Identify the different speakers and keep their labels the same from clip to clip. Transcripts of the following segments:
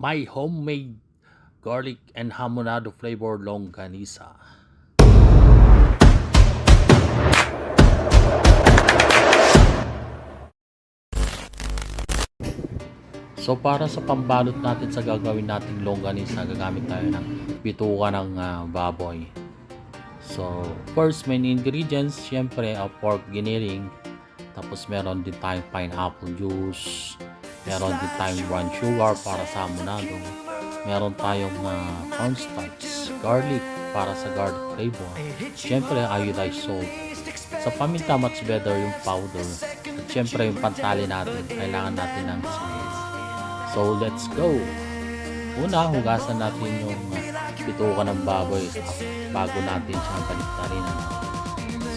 Speaker 1: my homemade garlic and hamonado flavor longganisa. So para sa pambalot natin sa gagawin nating longganisa, gagamit tayo ng bituka ng baboy. So first main ingredients, syempre pork giniling. Tapos meron din tayong pineapple juice. Meron din tayong brown sugar para sa hamonado. Meron tayong cornstarch, garlic para sa garlic flavor. Syempre iodized salt. Sa paminta, much better yung powder. At syempre yung pantali natin, kailangan natin ng salt. So let's go! Una, hugasan natin yung bituka ng baboy bago natin siya baliktarin.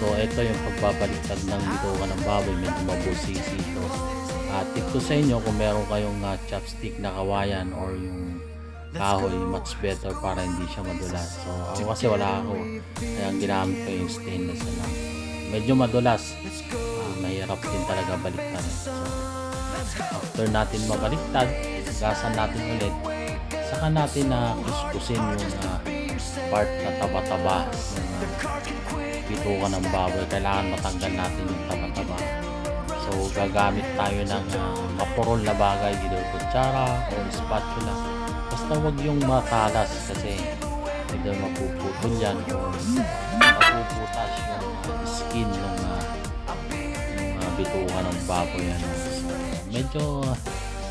Speaker 1: So ito yung pagbabaliktad ng bituka ng baboy, medyo mabusisi ito. Tip ko sa inyo kung meron kayong chopstick na kawayan or yung kahoy, much better para hindi siya madulas. So ako kasi wala ako, kaya ang ginamit ko yung stainless na lang. Medyo madulas, mahirap din talaga baliktarin. So after natin mabaliktad, hugasan natin ulit, saka natin kuskusin yung part na taba-taba ng bituka ng baboy. Kailangan matanggal natin yung taba-taba. So gagamit tayo ng mapurol na bagay, either kutsara or spatula. Basta wag yung matalas kasi either mapuputol yan or mapuputas yung skin ng bituka ng baboy. So, medyo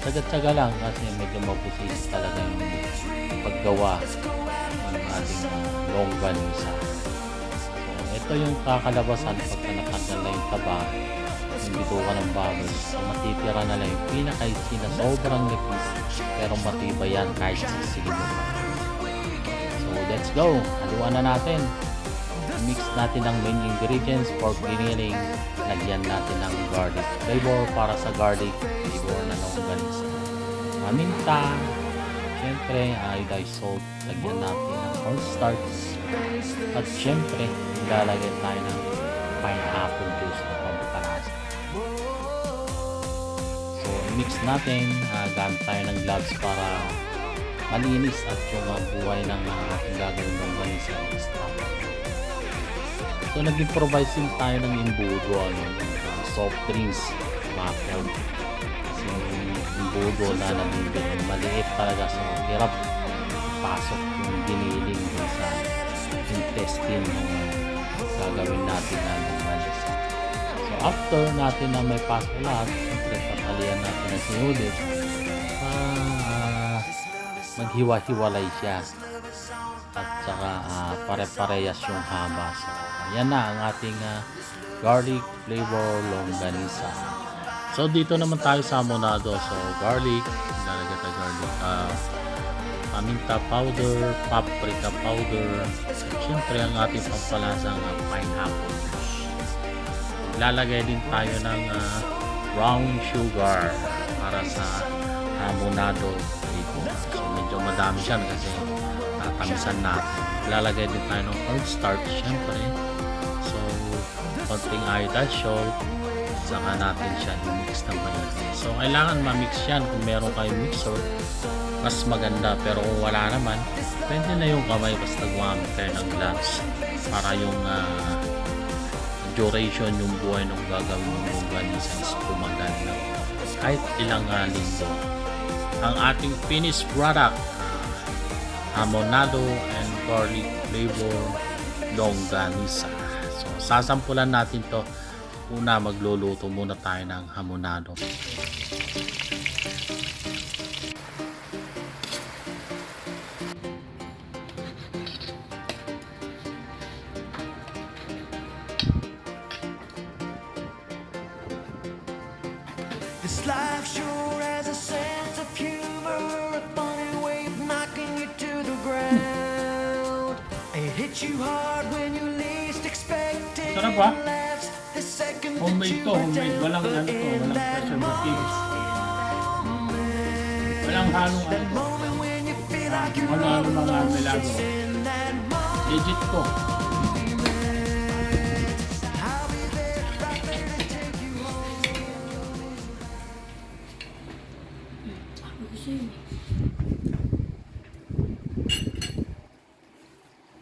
Speaker 1: tsaga-tsaga lang kasi medyo mapusis talaga yung paggawa ng ating longganisa. So ito yung kakalabasan pagka natanggal na yung taba, yung bituka ng baboy. So matitira na lang yung pinaka-isin na sobrang nipis pero matibay yan kahit sisigin mo. So let's go! Haluan na natin. Mix natin ang main ingredients, pork giniling, lagyan natin ng garlic flavor para sa garlic flavor na longganisa. Paminta, syempre iodized salt, lagyan natin ng cornstarch, at syempre ilalagay tayo ng pineapple juice na pampalasa. So mix natin, gamit tayo ng gloves para malinis at yung buhay ng ating gagawin longganisa extra. So nag-improvise din tayo ng imbudo, soft drinks, macron. Kasi yung imbudo na nabibili, maliit talaga, so hirap ipasok yung giniling sa intestine ng gagawin natin na longganisa. So after natin na may pasok lahat, siyempre tatalian natin ang sinulit maghiwa-hiwalay siya at saka pare-parehas yung haba. So yan na ang ating garlic flavor longganisa. So dito naman tayo sa hamonado. So garlic, lalagay tayo garlic, paminta powder, paprika powder, siyempre ang ating pampalasang pineapple juice. Lalagay din tayo ng brown sugar para sa hamonado dito. So medyo madami siya kasi tatamisan natin. Lalagay din tayo ng cornstarch syempre. So konting iodized salt, saka natin siya i-mix ng maigi. So kailangan ma-mix yan. Kung meron kayong mixer, mas maganda, pero kung wala naman, pwede na yung kamay, basta gumamit kayo ng gloves para yung duration, yung buhay ng gagawin ng longganisa is tumagal na kahit ilang linggo. Ang ating finished product, hamonado and garlic flavor longganisa. So sasampulan natin to. Una, magluluto muna tayo ng hamonado.
Speaker 2: This life sure has a sense of humor, a funny way of knocking you to the ground. It hits you hard when you least expect it.
Speaker 3: Sarap ba? Homemade to, homemade. Walang preservatives. Walang halong ano mga milagro. Legit to.